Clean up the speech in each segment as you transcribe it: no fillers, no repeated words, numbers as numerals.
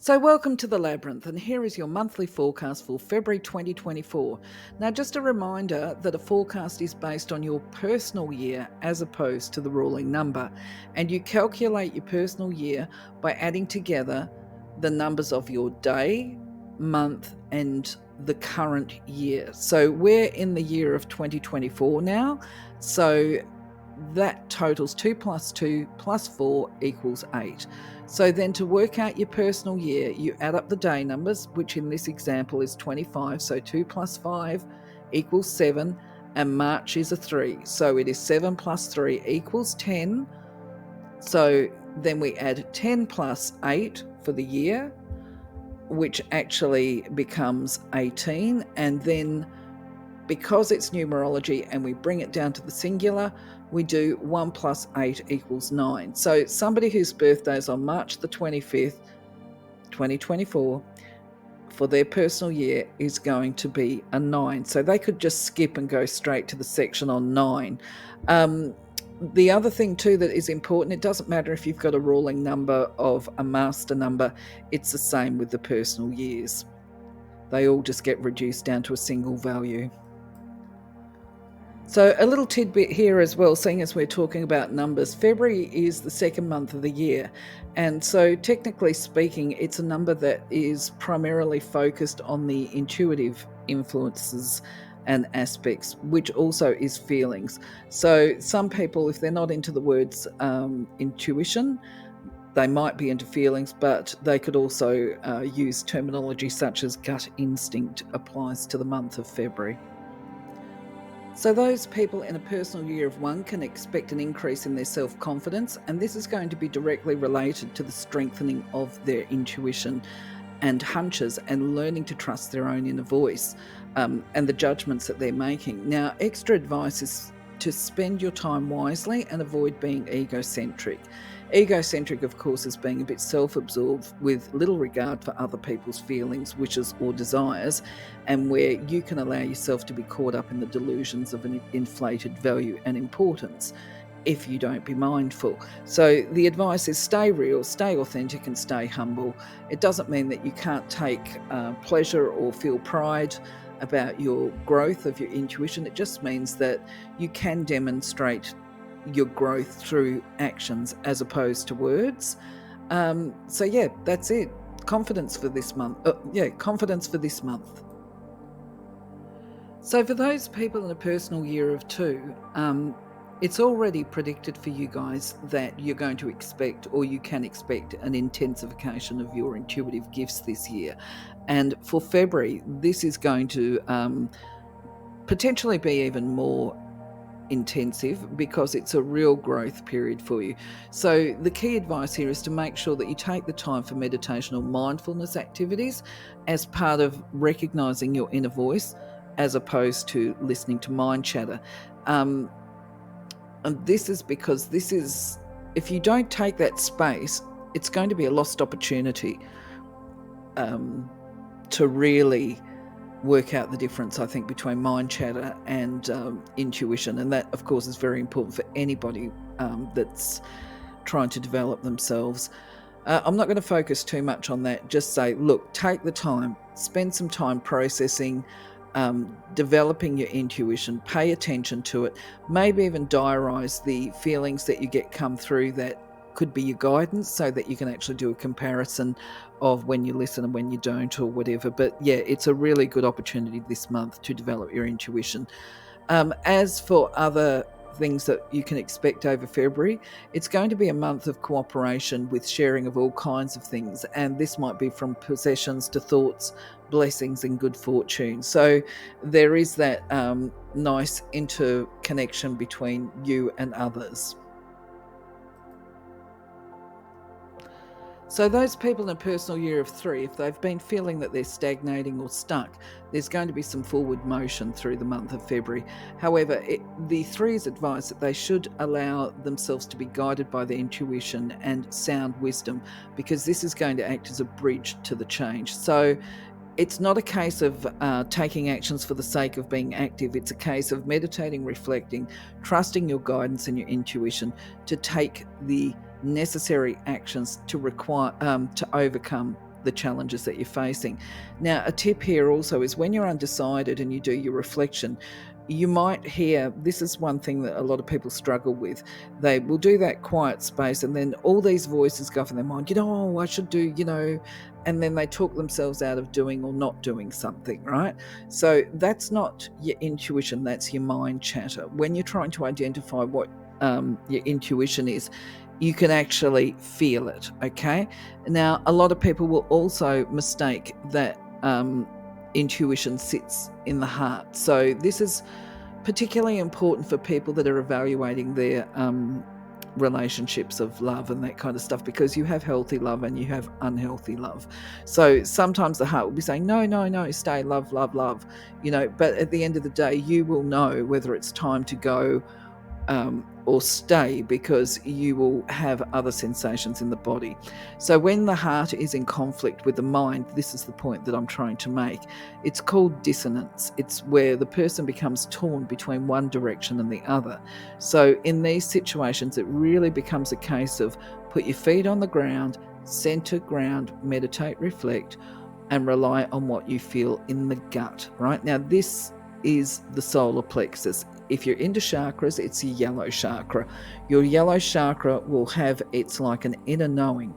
So, welcome to the Labyrinth, and here is your monthly forecast for February 2024. Now, just a reminder that a forecast is based on your personal year as opposed to the ruling number, and you calculate your personal year by adding together the numbers of your day, month, and the current year. So, we're in the year of 2024 now. So, that totals 2 plus 2 plus 4 equals 8. So then to work out your personal year, you add up the day numbers, which in this example is 25. So 2 plus 5 equals 7, and March is a 3. So it is 7 plus 3 equals 10. So then we add 10 plus 8 for the year, which actually becomes 18. And then because it's numerology and we bring it down to the singular, we do 1 plus 8 equals 9. So somebody whose birthday is on March the 25th, 2024, for their personal year is going to be a 9. So they could just skip and go straight to the section on 9. The other thing too that is important, it doesn't matter if you've got a ruling number of a master number, it's the same with the personal years. They all just get reduced down to a single value. So a little tidbit here as well, seeing as we're talking about numbers, February is the second month of the year. And so technically speaking, it's a number that is primarily focused on the intuitive influences and aspects, which also is feelings. So some people, if they're not into the words intuition, they might be into feelings, but they could also use terminology such as gut instinct applies to the month of February. So those people in a personal year of 1 can expect an increase in their self-confidence, and this is going to be directly related to the strengthening of their intuition and hunches and learning to trust their own inner voice and the judgments that they're making. Now, extra advice is to spend your time wisely and avoid being egocentric. Egocentric, of course, is being a bit self-absorbed with little regard for other people's feelings, wishes, or desires, and where you can allow yourself to be caught up in the delusions of an inflated value and importance if you don't be mindful. So the advice is stay real, stay authentic, and stay humble. It doesn't mean that you can't take pleasure or feel pride about your growth of your intuition. It just means that you can demonstrate your growth through actions as opposed to words. So yeah, that's it. Confidence for this month. Confidence for this month. So for those people in a personal year of 2, it's already predicted for you guys that you're going to expect, or you can expect, an intensification of your intuitive gifts this year. And for February, this is going to potentially be even more intensive because it's a real growth period for you. So the key advice here is to make sure that you take the time for meditation or mindfulness activities as part of recognizing your inner voice as opposed to listening to mind chatter. And this is because if you don't take that space, it's going to be a lost opportunity to really work out the difference, I think, between mind chatter and intuition. And that, of course, is very important for anybody that's trying to develop themselves. I'm not going to focus too much on that. Just say, look, take the time, spend some time processing, developing your intuition, pay attention to it, maybe even diarize the feelings that you get come through that could be your guidance, so that you can actually do a comparison of when you listen and when you don't, or whatever. But yeah, it's a really good opportunity this month to develop your intuition. As for other things that you can expect over February, it's going to be a month of cooperation with sharing of all kinds of things, and this might be from possessions to thoughts, blessings, and good fortune. So there is that nice interconnection between you and others. So those people in a personal year of 3, if they've been feeling that they're stagnating or stuck, there's going to be some forward motion through the month of February. However, the 3's advice that they should allow themselves to be guided by their intuition and sound wisdom, because this is going to act as a bridge to the change. So it's not a case of taking actions for the sake of being active. It's a case of meditating, reflecting, trusting your guidance and your intuition to take the necessary actions to overcome the challenges that you're facing. Now, a tip here also is when you're undecided and you do your reflection, you might hear, this is one thing that a lot of people struggle with. They will do that quiet space and then all these voices go off in their mind, oh, I should do, and then they talk themselves out of doing or not doing something, right? So that's not your intuition, that's your mind chatter. When you're trying to identify what your intuition is, you can actually feel it, okay? Now, a lot of people will also mistake that intuition sits in the heart. So this is particularly important for people that are evaluating their relationships of love and that kind of stuff, because you have healthy love and you have unhealthy love. So sometimes the heart will be saying, no, stay, love, but at the end of the day, you will know whether it's time to go or stay, because you will have other sensations in the body. So when the heart is in conflict with the mind, this is the point that I'm trying to make. It's called dissonance. It's where the person becomes torn between one direction and the other. So in these situations, it really becomes a case of put your feet on the ground, center ground, meditate, reflect, and rely on what you feel in the gut, right? Now, this is the solar plexus. If you're into chakras, it's your yellow chakra. Your yellow chakra will have, it's like an inner knowing.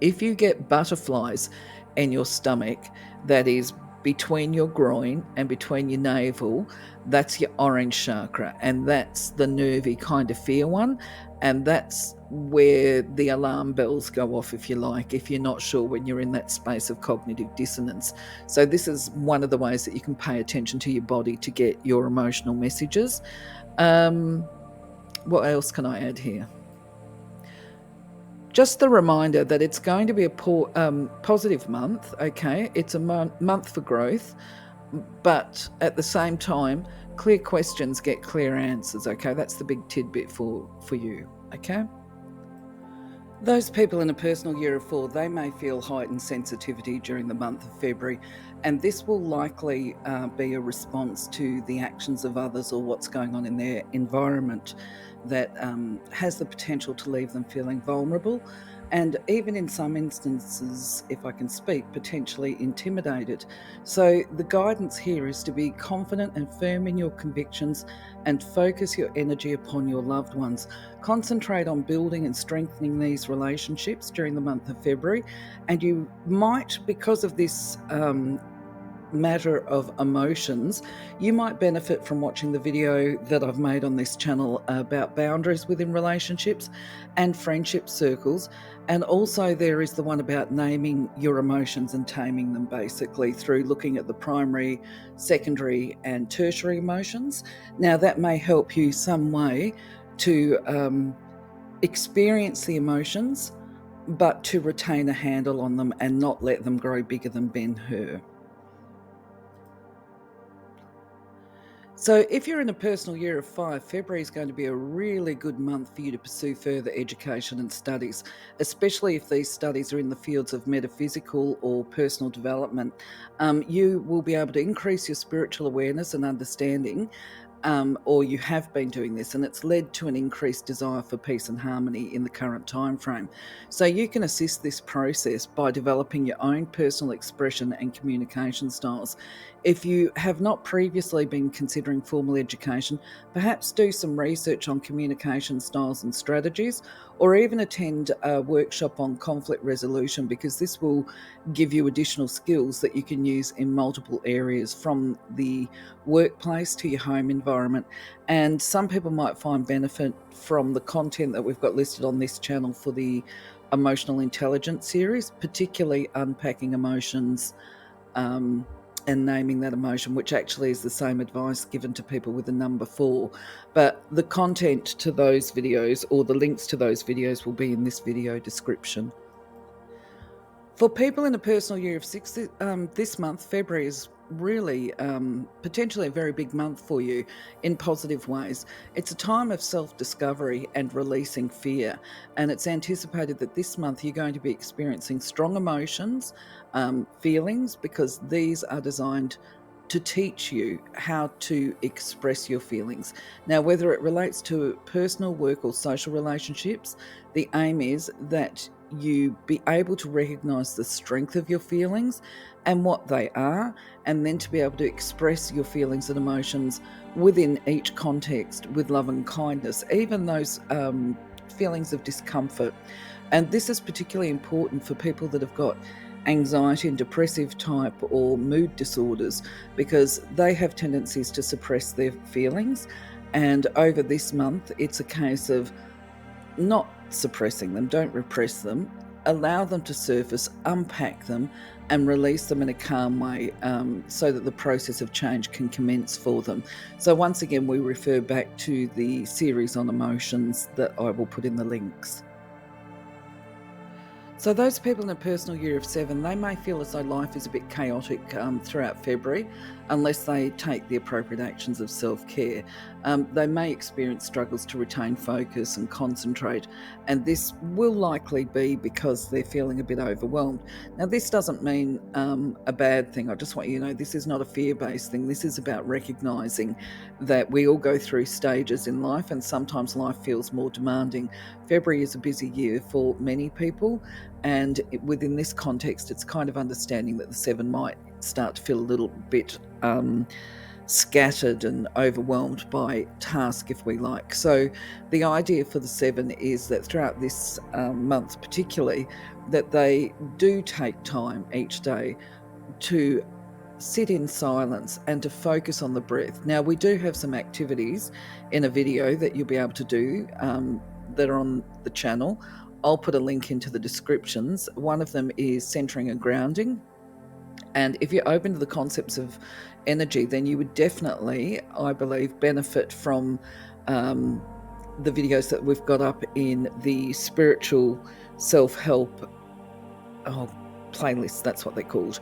If you get butterflies in your stomach, that is between your groin and between your navel, that's your orange chakra, and that's the nervy kind of fear one, and that's where the alarm bells go off, if you like, if you're not sure when you're in that space of cognitive dissonance. So this is one of the ways that you can pay attention to your body to get your emotional messages. What else can I add here? Just the reminder that it's going to be a positive month, okay? It's a month for growth, but at the same time, clear questions get clear answers, okay? That's the big tidbit for you, okay? Those people in a personal year of 4, they may feel heightened sensitivity during the month of February, and this will likely be a response to the actions of others or what's going on in their environment that has the potential to leave them feeling vulnerable, and even in some instances, if I can speak, potentially intimidated. So the guidance here is to be confident and firm in your convictions and focus your energy upon your loved ones. Concentrate on building and strengthening these relationships during the month of February, and you might, because of this matter of emotions, you might benefit from watching the video that I've made on this channel about boundaries within relationships and friendship circles. And also there is the one about naming your emotions and taming them, basically through looking at the primary, secondary and tertiary emotions. Now that may help you some way to experience the emotions, but to retain a handle on them and not let them grow bigger than Ben-Hur. So if you're in a personal year of 5, February is going to be a really good month for you to pursue further education and studies, especially if these studies are in the fields of metaphysical or personal development. You will be able to increase your spiritual awareness and understanding, or you have been doing this, and it's led to an increased desire for peace and harmony in the current time frame. So you can assist this process by developing your own personal expression and communication styles. If you have not previously been considering formal education, perhaps do some research on communication styles and strategies, or even attend a workshop on conflict resolution, because this will give you additional skills that you can use in multiple areas, from the workplace to your home environment. And some people might find benefit from the content that we've got listed on this channel for the emotional intelligence series, particularly unpacking emotions and naming that emotion, which actually is the same advice given to people with the number 4. But the content to those videos, or the links to those videos, will be in this video description. For people in a personal year of 6, this month, February, is really potentially a very big month for you in positive ways. It's a time of self-discovery and releasing fear, and it's anticipated that this month you're going to be experiencing strong emotions, feelings, because these are designed to teach you how to express your feelings. Now, whether it relates to personal, work or social relationships, the aim is that you be able to recognize the strength of your feelings and what they are, and then to be able to express your feelings and emotions within each context with love and kindness, even those feelings of discomfort. And this is particularly important for people that have got anxiety and depressive type or mood disorders, because they have tendencies to suppress their feelings. And over this month, it's a case of not suppressing them, don't repress them, allow them to surface, unpack them, and release them in a calm way, so that the process of change can commence for them. So, once again, we refer back to the series on emotions that I will put in the links. So those people in a personal year of 7, they may feel as though life is a bit chaotic throughout February, unless they take the appropriate actions of self-care. They may experience struggles to retain focus and concentrate, and this will likely be because they're feeling a bit overwhelmed. Now, this doesn't mean a bad thing. I just want you to know this is not a fear-based thing. This is about recognising that we all go through stages in life, and sometimes life feels more demanding. February is a busy year for many people, and within this context, it's kind of understanding that the 7 might start to feel a little bit scattered and overwhelmed by task, if we like. So the idea for the 7 is that throughout this month particularly, that they do take time each day to sit in silence and to focus on the breath. Now, we do have some activities in a video that you'll be able to do that are on the channel. I'll put a link into the descriptions. One of them is centering and grounding. And if you're open to the concepts of energy, then you would definitely, I believe, benefit from the videos that we've got up in the spiritual self-help playlist, that's what they're called,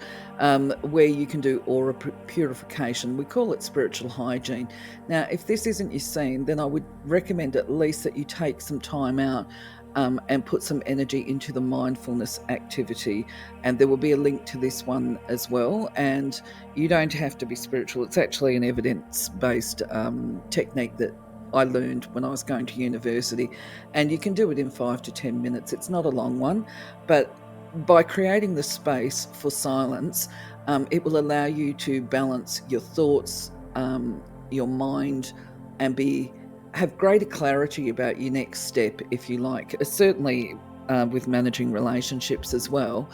where you can do aura purification. We call it spiritual hygiene. Now, if this isn't your scene, then I would recommend at least that you take some time out and put some energy into the mindfulness activity. And there will be a link to this one as well. And you don't have to be spiritual. It's actually an evidence-based technique that I learned when I was going to university. And you can do it in 5 to 10 minutes. It's not a long one, but by creating the space for silence, it will allow you to balance your thoughts, your mind, and have greater clarity about your next step, if you like. Certainly with managing relationships as well,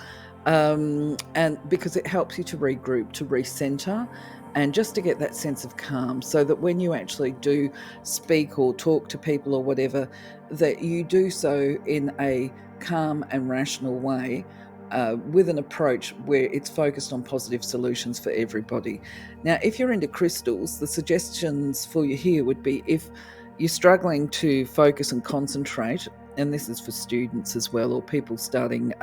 and because it helps you to regroup, to recenter, and just to get that sense of calm, so that when you actually do speak or talk to people or whatever, that you do so in a calm and rational way, with an approach where it's focused on positive solutions for everybody. Now, if you're into crystals, the suggestions for you here would be, if you're struggling to focus and concentrate, and this is for students as well, or people starting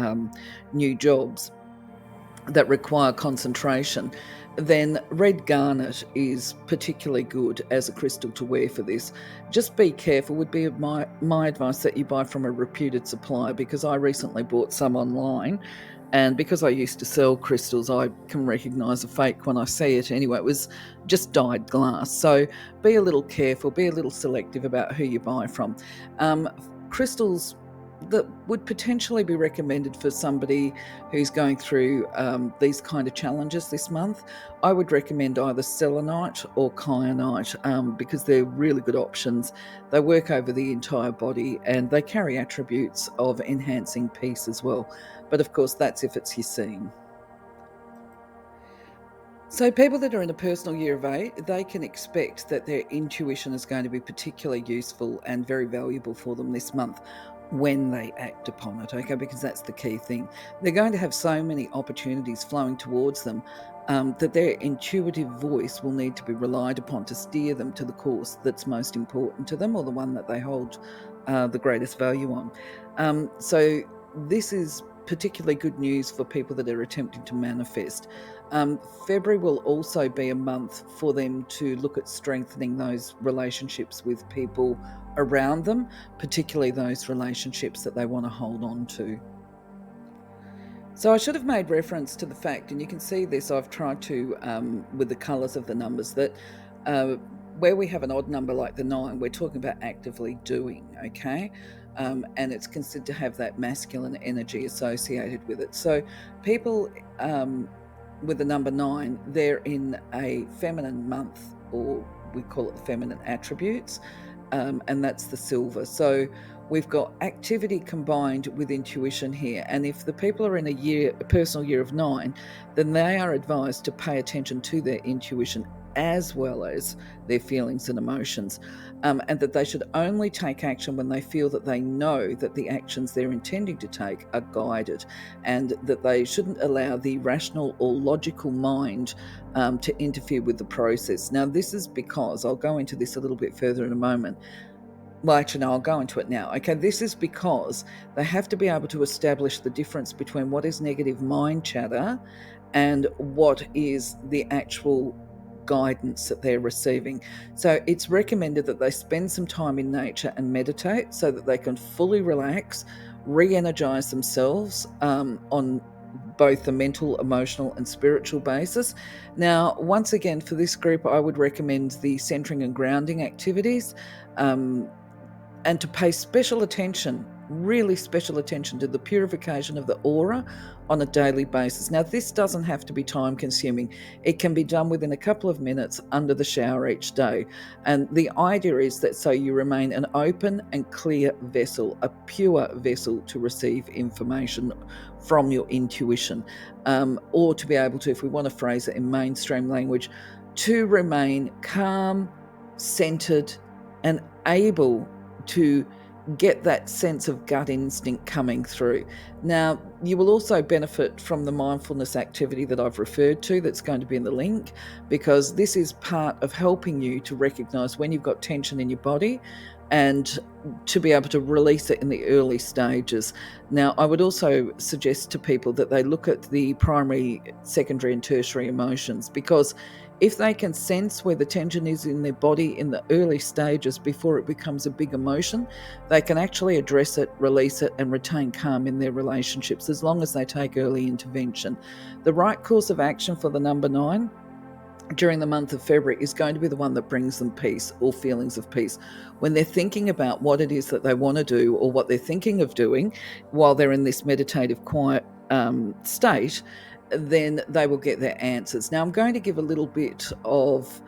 new jobs that require concentration, then red garnet is particularly good as a crystal to wear for this. Just be careful, would be my advice, that you buy from a reputed supplier, because I recently bought some online, and because I used to sell crystals, I can recognise a fake when I see it. Anyway, it was just dyed glass. So be a little careful, be a little selective about who you buy from. Crystals that would potentially be recommended for somebody who's going through these kind of challenges this month, I would recommend either selenite or kyanite, because they're really good options. They work over the entire body, and they carry attributes of enhancing peace as well. But of course, that's if it's your scene. So people that are in a personal year of 8, they can expect that their intuition is going to be particularly useful and very valuable for them this month when they act upon it, okay? Because that's the key thing. They're going to have so many opportunities flowing towards them, that their intuitive voice will need to be relied upon to steer them to the course that's most important to them, or the one that they hold the greatest value on. So this is particularly good news for people that are attempting to manifest. February will also be a month for them to look at strengthening those relationships with people around them, particularly those relationships that they want to hold on to. So I should have made reference to the fact, and you can see this, I've tried to, with the colours of the numbers, that where we have an odd number like the 9, we're talking about actively doing, okay? And it's considered to have that masculine energy associated with it. So people with the number 9, they're in a feminine month, or we call it the feminine attributes, and that's the silver. So we've got activity combined with intuition here. And if the people are in a personal year of 9, then they are advised to pay attention to their intuition as well as their feelings and emotions, and that they should only take action when they feel that they know that the actions they're intending to take are guided, and that they shouldn't allow the rational or logical mind to interfere with the process. Now, this is because, I'll go into this a little bit further in a moment. Well, actually, no, I'll go into it now. Okay, this is because they have to be able to establish the difference between what is negative mind chatter and what is the actual guidance that they're receiving. So it's recommended that they spend some time in nature and meditate so that they can fully relax, re-energize themselves on both the mental, emotional, and spiritual basis. Now, once again, for this group, I would recommend the centering and grounding activities, and to pay special attention, really special attention, to the purification of the aura on a daily basis. Now, this doesn't have to be time consuming. It can be done within a couple of minutes under the shower each day. And the idea is that so you remain an open and clear vessel, a pure vessel to receive information from your intuition, or to be able to, if we want to phrase it in mainstream language, to remain calm, centered, and able to get that sense of gut instinct coming through. Now, you will also benefit from the mindfulness activity that I've referred to, that's going to be in the link, because this is part of helping you to recognize when you've got tension in your body and to be able to release it in the early stages. Now, I would also suggest to people that they look at the primary, secondary, and tertiary emotions, because if they can sense where the tension is in their body in the early stages before it becomes a big emotion, they can actually address it, release it, and retain calm in their relationships, as long as they take early intervention. The right course of action for the number 9 during the month of February is going to be the one that brings them peace or feelings of peace. When they're thinking about what it is that they want to do, or what they're thinking of doing while they're in this meditative, quiet state, then they will get their answers. Now, I'm going to give a little bit of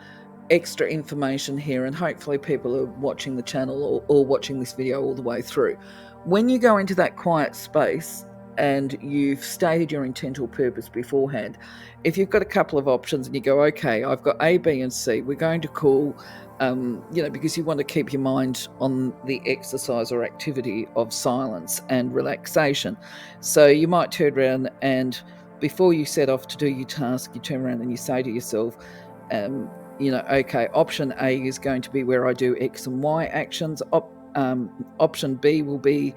extra information here, and hopefully people are watching the channel or watching this video all the way through. When you go into that quiet space and you've stated your intent or purpose beforehand, if you've got a couple of options and you go, okay, I've got A, B, and C, we're going to call, because you want to keep your mind on the exercise or activity of silence and relaxation. So you might turn around, and before you set off to do your task, you turn around and you say to yourself, okay, option A is going to be where I do X and Y actions. Option B will be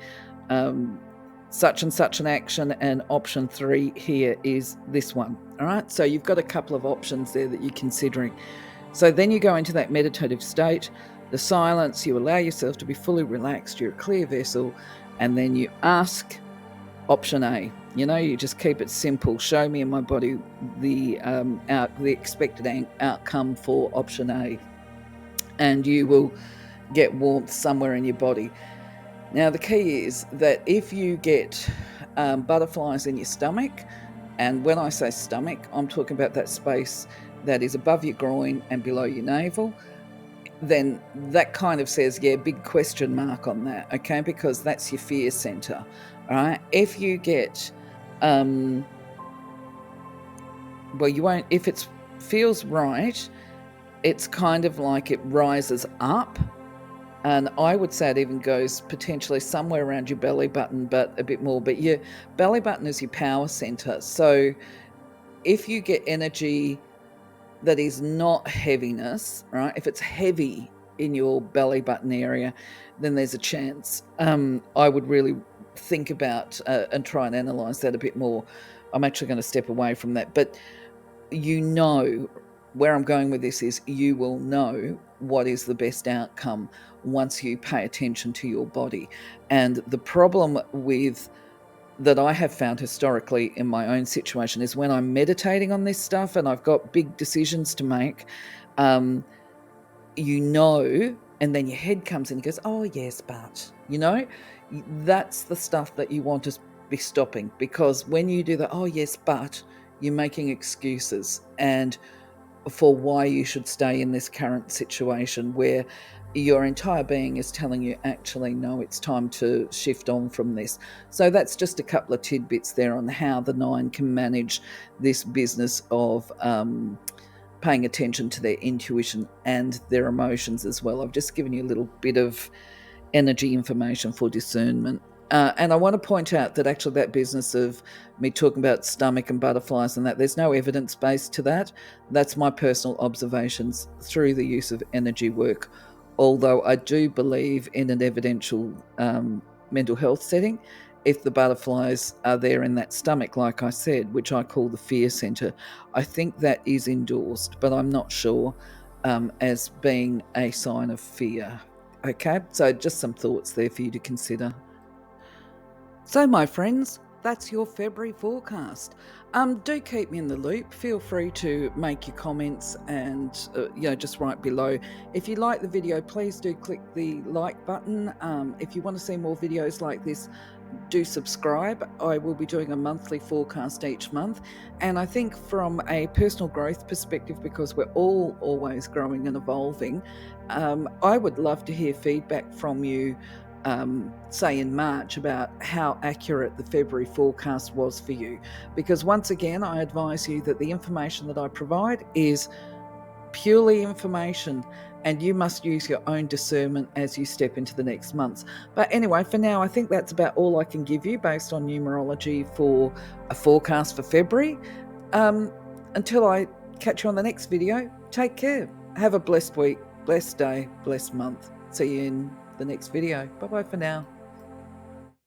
such and such an action, and option 3 here is this one. All right, so you've got a couple of options there that you're considering. So then you go into that meditative state, the silence, you allow yourself to be fully relaxed, you're a clear vessel, and then you ask option A. You just keep it simple. Show me in my body the expected outcome for option A, and you will get warmth somewhere in your body. Now, the key is that if you get butterflies in your stomach, and when I say stomach, I'm talking about that space that is above your groin and below your navel, then that kind of says, big question mark on that, okay? Because that's your fear center, all right? If you get, you won't, if it feels right, it's kind of like it rises up. And I would say it even goes potentially somewhere around your belly button, but a bit more. But your belly button is your power center. So if you get energy that is not heaviness, right? If it's heavy in your belly button area, then there's a chance. I would really think about and try and analyze that a bit more. I'm actually going to step away from that. But where I'm going with this is, you will know what is the best outcome once you pay attention to your body. And the problem that I have found historically in my own situation is when I'm meditating on this stuff and I've got big decisions to make, you know, and then your head comes in and goes, oh, yes, but, that's the stuff that you want to be stopping, because when you do the, oh, yes, but, you're making excuses and for why you should stay in this current situation where your entire being is telling you, actually, no, it's time to shift on from this. So that's just a couple of tidbits there on how the nine can manage this business of paying attention to their intuition and their emotions as well. I've just given you a little bit of energy information for discernment. And I want to point out that actually that business of me talking about stomach and butterflies and that, there's no evidence base to that. That's my personal observations through the use of energy work. Although I do believe in an evidential mental health setting, if the butterflies are there in that stomach, like I said, which I call the fear center, I think that is endorsed, but I'm not sure as being a sign of fear. Okay, so just some thoughts there for you to consider. So, my friends, that's your February forecast. Do keep me in the loop. Feel free to make your comments and just write below. If you like the video, please do click the like button. If you want to see more videos like this, do subscribe. I will be doing a monthly forecast each month. And I think from a personal growth perspective, because we're all always growing and evolving, I would love to hear feedback from you, say in March, about how accurate the February forecast was for you. Because once again, I advise you that the information that I provide is purely information, and you must use your own discernment as you step into the next months. But anyway, for now, I think that's about all I can give you based on numerology for a forecast for February. Until I catch you on the next video, take care. Have a blessed week, blessed day, blessed month. See you in the next video. Bye-bye for now.